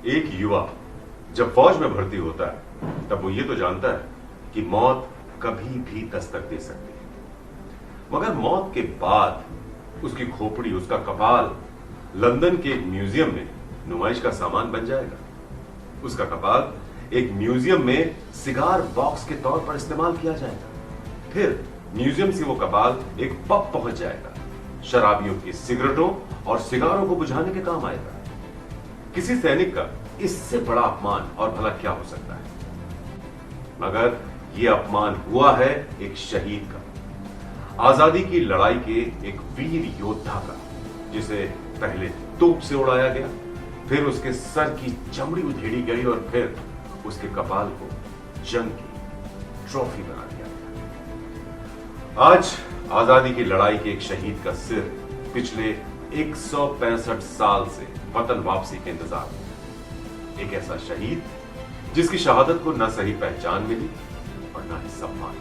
एक युवा जब फौज में भर्ती होता है तब वो ये तो जानता है कि मौत कभी भी दस्तक दे सकती है, मगर मौत के बाद उसकी खोपड़ी, उसका कपाल लंदन के एक म्यूजियम में नुमाइश का सामान बन जाएगा। उसका कपाल एक म्यूजियम में सिगार बॉक्स के तौर पर इस्तेमाल किया जाएगा। फिर म्यूजियम से वो कपाल एक पब पहुंच जाएगा, शराबियों की सिगरेटों और सिगारों को बुझाने के काम आएगा। किसी सैनिक का इससे बड़ा अपमान और भला क्या हो सकता है? मगर यह अपमान हुआ है एक शहीद का, आजादी की लड़ाई के एक वीर योद्धा का, जिसे पहले तोप से उड़ाया गया, फिर उसके सर की चमड़ी उधेड़ी गई और फिर उसके कपाल को जंग की ट्रॉफी बना दिया गया। आज आजादी की लड़ाई के एक शहीद का सिर पिछले 165 साल से वतन वापसी के इंतजार में। एक ऐसा शहीद जिसकी शहादत को न सही पहचान मिली और न ही सम्मान।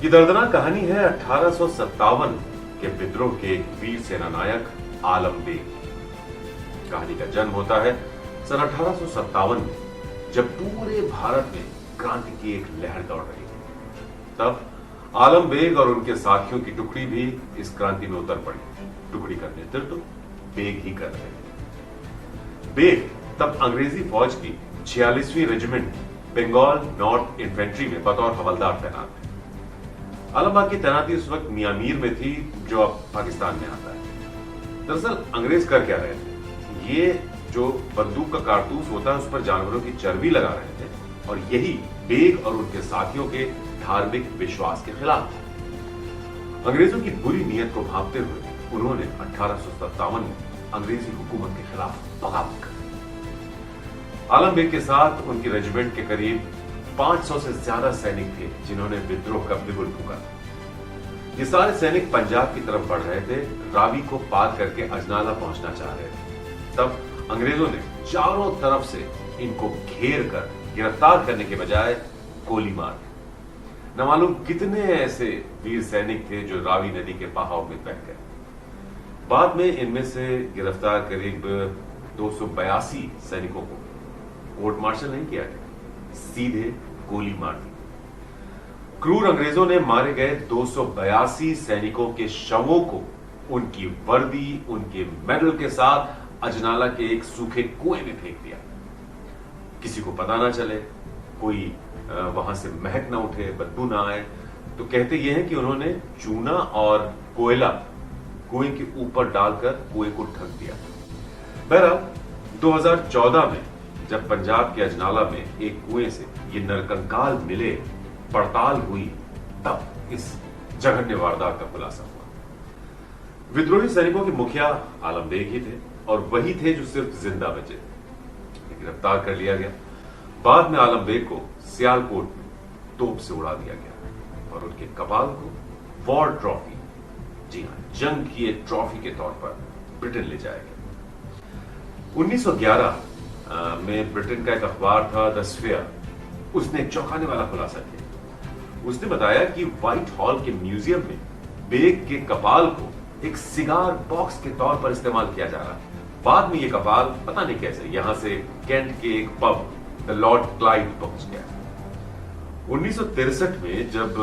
ये दर्दनाक कहानी है 1857 के विद्रोह के एक वीर सेना नायक आलम बेग। कहानी का जन्म होता है सन 1857 में, जब पूरे भारत में क्रांति की एक लहर दौड़ रही थी। तब आलम बेग और उनके साथियों की टुकड़ी भी इस क्रांति में उतर पड़ी। टुकड़ी का नेतृत्व बेग ही कर रहे थे। बेग तब अंग्रेजी फौज की 46वीं रेजिमेंट बंगाल नॉर्थ इन्फेंट्री में बतौर हवलदार तैनात थे। आलमबाग की तैनाती उस वक्त मियामीर में थी, जो अब पाकिस्तान में आता है। दरअसल अंग्रेज कर क्या रहे थे? ये जो बंदूक का कारतूस होता है उस पर जानवरों की चर्बी लगा रहे थे, और यही बेग और उनके साथियों के धार्मिक विश्वास के खिलाफ था। अंग्रेजों की बुरी नीयत को भांपते हुए उन्होंने 1857 में अंग्रेजी हुकूमत के खिलाफ बगावत कर दी। आलम बेग के साथ उनकी रेजिमेंट के करीब 500 से ज्यादा सैनिक थे, जिन्होंने विद्रोह का बिगुल फूका। ये सारे सैनिक पंजाब की तरफ बढ़ रहे थे, रावी को पार करके अजनाला पहुंचना चाह रहे थे। तब अंग्रेजों ने चारों तरफ से इनको घेर कर गिरफ्तार करने के बजाय गोली मार दी। न मालूम कितने ऐसे वीर सैनिक थे जो रावी नदी के बहाव में बह गए। बाद में इनमें से गिरफ्तार करीब 282 सैनिकों को कोर्ट मार्शल नहीं किया गया, सीधे गोली मार दी। क्रूर अंग्रेजों ने मारे गए 282 सैनिकों के शवों को उनकी वर्दी, उनके मेडल के साथ अजनाला के एक सूखे कुएं में फेंक दिया। किसी को पता ना चले, कोई वहां से महक ना उठे, बदबू ना आए। तो कहते यह है कि उन्होंने चूना और कोयला कुएं के ऊपर डालकर कुएं को ढक दिया। बहरहाल 2014 में जब पंजाब के अजनाला में एक कुएं से ये नरकंकाल मिले, पड़ताल हुई, तब इस जघन्य वारदात का खुलासा हुआ। विद्रोही सैनिकों के मुखिया आलम बेग ही थे, और वही थे जो सिर्फ जिंदा बचे। गिरफ्तार कर लिया गया। बाद में आलम बेग को सियालकोट में तोप से उड़ा दिया गया और उनके कपाल को वॉर ट्रॉफी, जी हां, जंग की एक ट्रॉफी के तौर पर ब्रिटेन ले जाया गया। 1911 में ब्रिटेन का एक अखबार था द स्फीयर, उसने एक चौंकाने वाला खुलासा किया। उसने बताया कि व्हाइट हॉल के म्यूजियम में बेग के कपाल को एक सिगार बॉक्स के तौर पर इस्तेमाल किया जा रहा है। बाद में यह कपाल पता नहीं कैसे यहां से कैंट के एक पब द लॉर्ड क्लाइव पहुंच गया। 1963 में जब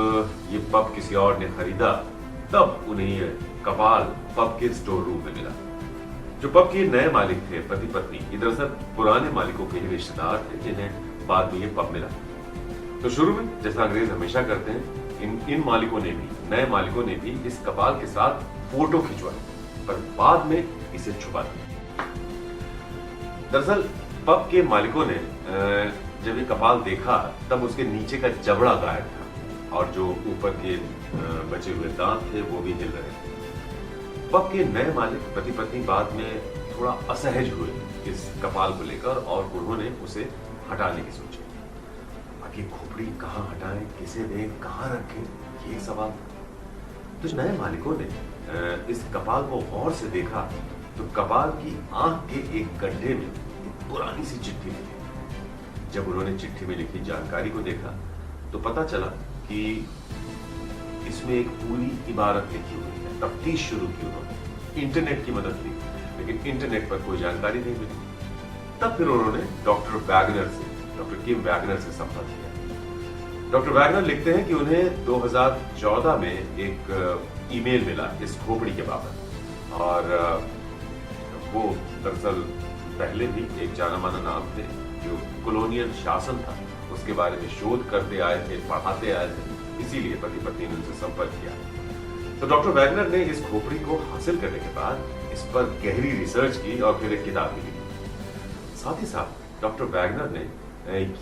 ये पब किसी और ने खरीदा, तब उन्हें यह कपाल पब के स्टोर रूम में मिला। जो पब के नए मालिक थे, पति पत्नी, ये दरअसल पुराने मालिकों के ही रिश्तेदार थे, जिन्हें बाद में ये पब मिला। तो शुरू में जैसा अंग्रेज हमेशा करते हैं, इन मालिकों ने भी, नए मालिकों ने भी इस कपाल के साथ फोटो खिंचवाई, पर बाद में इसे छुपा दिया। दरअसल पब के मालिकों ने जब ये कपाल देखा, तब उसके नीचे का जबड़ा गायब था और जो ऊपर के बचे हुए दांत थे वो भी हिल रहे थे। पब के नए मालिक पति पत्नी बाद में थोड़ा असहज हुए इस कपाल को लेकर, और उन्होंने उसे हटाने की सोची। अब ये खोपड़ी कहाँ हटाएं, किसे दें, कहाँ रखें, ये सवाल। तो नए मालिकों ने इस कपाल को गौर से देखा तो कपाल की आंख के एक गड्ढे में एक पुरानी सी चिट्ठी मिली। जब उन्होंने चिट्ठी में लिखी जानकारी को देखा तो पता चला कि इसमें एक पूरी इबारत लिखी हुई है। तफ्तीश शुरू की उन्होंने, इंटरनेट की मदद ली, लेकिन इंटरनेट पर कोई जानकारी नहीं मिली। तब फिर उन्होंने डॉक्टर वैगनर से, डॉक्टर किम वैगनर से संपर्क किया। डॉक्टर वैगनर लिखते हैं कि उन्हें 2014 में एक ईमेल मिला इस खोपड़ी के बाबत, और वो दरअसल पहले भी एक जाना माना नाम थे जो कॉलोनियल शासन था उसके बारे में शोध करते आए थे, पढ़ाते आए थे, इसीलिए पति पत्नी ने उनसे संपर्क किया। तो डॉक्टर वैगनर ने इस खोपड़ी को हासिल करने के बाद इस पर गहरी रिसर्च की और फिर एक किताब भी लिखी। साथ ही साथ डॉक्टर वैगनर ने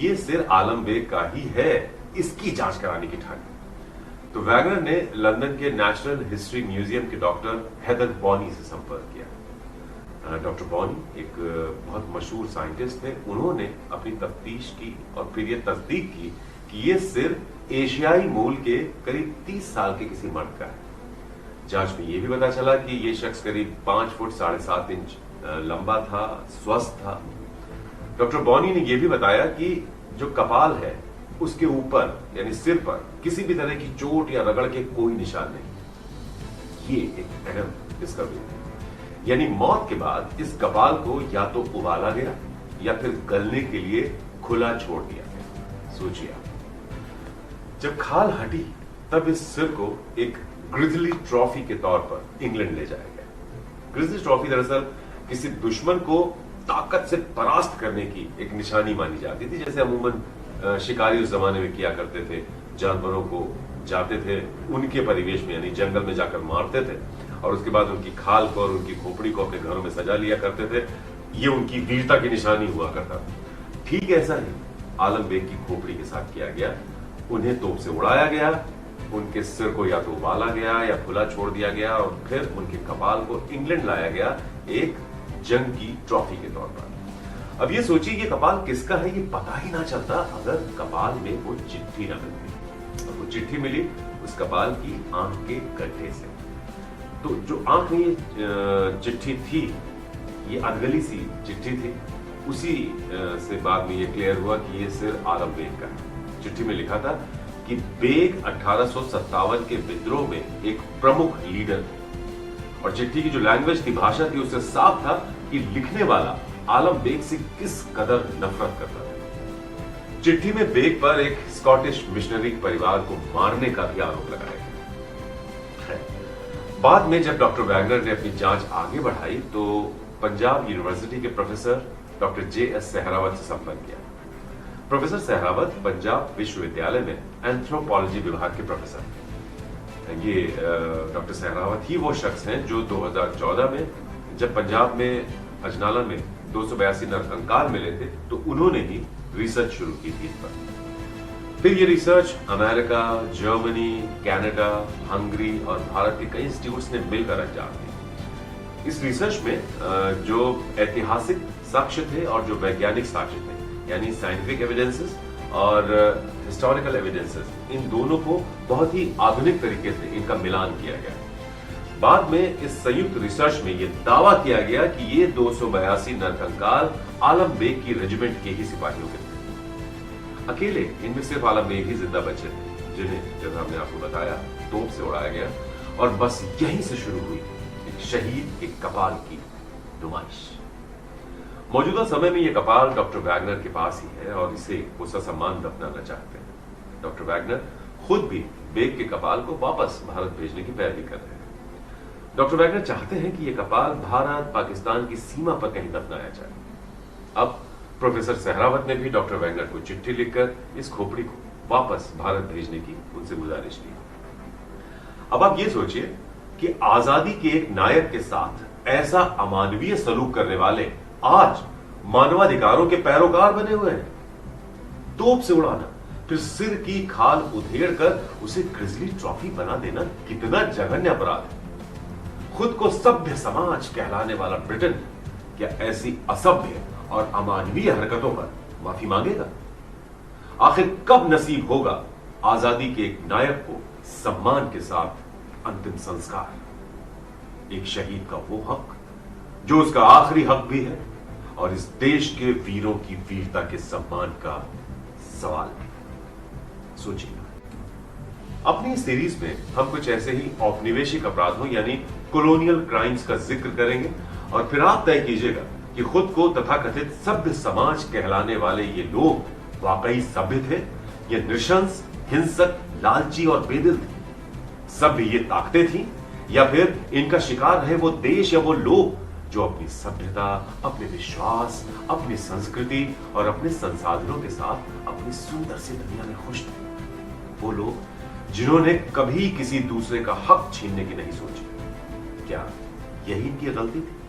ये सिर आलम बेग का ही है, इसकी जांच कराने की ठानी। तो वैगनर ने लंदन के नेशनल हिस्ट्री म्यूजियम के डॉक्टर हेदर बॉनी से संपर्क किया। डॉक्टर बॉनी एक बहुत मशहूर साइंटिस्ट थे। उन्होंने अपनी तफ्तीश की और फिर ये तस्दीक की कि ये सिर एशियाई मूल के करीब 30 साल के किसी मर्द का है। जांच में यह भी पता चला कि ये शख्स करीब 5 फुट 7.5 इंच लंबा था, स्वस्थ था। डॉक्टर बॉनी ने यह भी बताया कि जो कपाल है उसके ऊपर यानी सिर पर किसी भी तरह की चोट या रगड़ के कोई निशान नहीं। ये एक अहम डिस्कवरी है, यानी मौत के बाद इस कपाल को या तो उबाला गया या फिर गलने के लिए खुला छोड़ दिया गया। सोचिए, जब खाल हटी तब इस सिर को एक ग्रिजली ट्रॉफी के तौर पर इंग्लैंड ले जाया गया। ग्रिजली ट्रॉफी दरअसल किसी दुश्मन को ताकत से परास्त करने की एक निशानी मानी जाती थी, जैसे अमूमन शिकारी उस जमाने में किया करते थे। जानवरों को जाते थे उनके परिवेश में, यानी जंगल में जाकर मारते थे और उसके बाद उनकी खाल को और उनकी खोपड़ी को अपने घरों में सजा लिया करते थे। ये उनकी वीरता की निशानी हुआ करता था। ठीक ऐसा ही आलम बेग की खोपड़ी के साथ किया गया। उन्हें तोप से उड़ाया गया, उनके सिर को या तो उबाला गया या खुला छोड़ दिया गया और फिर उनके कपाल को इंग्लैंड लाया गया एक जंग की ट्रॉफी के तौर पर। अब ये सोचिए कि कपाल किसका है ये पता ही ना चलता अगर कपाल में वो चिट्ठी न मिलती। और वो चिट्ठी मिली उस कपाल की आंख के गड्ढे से। तो जो आंख में ये चिट्ठी थी, ये अनगली सी चिट्ठी थी, उसी से बाद में ये क्लियर हुआ कि ये सिर आलम बेग का है। चिट्ठी में लिखा था कि बेग 1857 के विद्रोह में एक प्रमुख लीडर थे और चिट्ठी की जो लैंग्वेज थी, भाषा थी, उससे साफ था कि लिखने वाला आलम बेग से किस कदर नफरत करता था। चिट्ठी में बेग पर एक स्कॉटिश मिशनरी परिवार को मारने का भी आरोप लगाया गया। बाद में जब डॉक्टर वैगनर ने अपनी जांच आगे बढ़ाई तो पंजाब यूनिवर्सिटी के प्रोफेसर डॉक्टर जे.एस. सहरावत से संपर्क किया। प्रोफेसर सहरावत पंजाब विश्वविद्यालय में एंथ्रोपोलॉजी विभाग के प्रोफेसर थे। ये डॉक्टर सहरावत ही वो शख्स हैं जो 2014 में जब पंजाब में अजनाला में 282 नरकंकाल मिले थे तो उन्होंने ही रिसर्च शुरू की थी इस पर। फिर ये research America, Germany, Canada, Hungary और भारत के कई इंस्टीट्यूट्स ने मिलकर अंजाम दी। इस रिसर्च में जो ऐतिहासिक साक्ष्य थे और जो वैज्ञानिक साक्ष्य थे, यानी साइंटिफिक एविडेंसेस और हिस्टोरिकल एविडेंसेस, इन दोनों को बहुत ही आधुनिक तरीके से इनका मिलान किया गया। बाद में इस संयुक्त रिसर्च में यह दावा किया गया कि ये 282 नरकंकाल आलम बेग की रेजिमेंट के ही सिपाहियों के थे। अकेले इनमें सिर्फ आलम बेग ही जिंदा बचे थे, जिन्हें जैसा हमने आपको बताया तोप से उड़ाया गया और बस यहीं से शुरू हुई एक शहीद के कपाल की नुमाइश। मौजूदा समय में यह कपाल डॉक्टर वैगनर के पास ही है और इसे वो ससम्मान दफनाना चाहते हैं। डॉक्टर वैगनर खुद भी बेग के कपाल को वापस भारत भेजने की पैरवी कर रहे हैं। डॉक्टर वैगनर चाहते हैं कि यह कपाल भारत पाकिस्तान की सीमा पर कहीं दफनाया जाए। अब प्रोफेसर सहरावत ने भी डॉक्टर वैगनर को चिट्ठी लिखकर इस खोपड़ी को वापस भारत भेजने की उनसे गुजारिश की। अब आप ये सोचिए कि आजादी के एक नायक के साथ ऐसा अमानवीय सलूक करने वाले आज मानवाधिकारों के पैरोकार बने हुए हैं। तोप से उड़ाना, फिर सिर की खाल उधेड़ कर उसे ग्रिजली ट्रॉफी बना देना कितना जघन्य अपराध है। खुद को सभ्य समाज कहलाने वाला ब्रिटेन क्या ऐसी असभ्य और अमानवीय हरकतों पर माफी मांगेगा? आखिर कब नसीब होगा आजादी के एक नायक को सम्मान के साथ अंतिम संस्कार, एक शहीद का वो हक जो उसका आखिरी हक भी है और इस देश के वीरों की वीरता के सम्मान का सवाल भी। सोचिए, अपनी सीरीज में हम कुछ ऐसे ही औपनिवेशिक अपराधों यानी कॉलोनियल क्राइम्स का जिक्र करेंगे और फिर आप तय कीजिएगा कि खुद को तथाकथित सभ्य समाज कहलाने वाले ये लोग वाकई सभ्य थे या नृशंस, हिंसक, लालची और बेदिल थे? सभ्य ये ताकतें थी या फिर इनका शिकार रहे वो देश या वो लोग जो अपनी सभ्यता, अपने विश्वास, अपनी संस्कृति और अपने संसाधनों के साथ अपनी सुंदर सी दुनिया में खुश थे? वो लोग जिन्होंने कभी किसी दूसरे का हक छीनने की नहीं सोची। क्या यही इनकी गलती थी?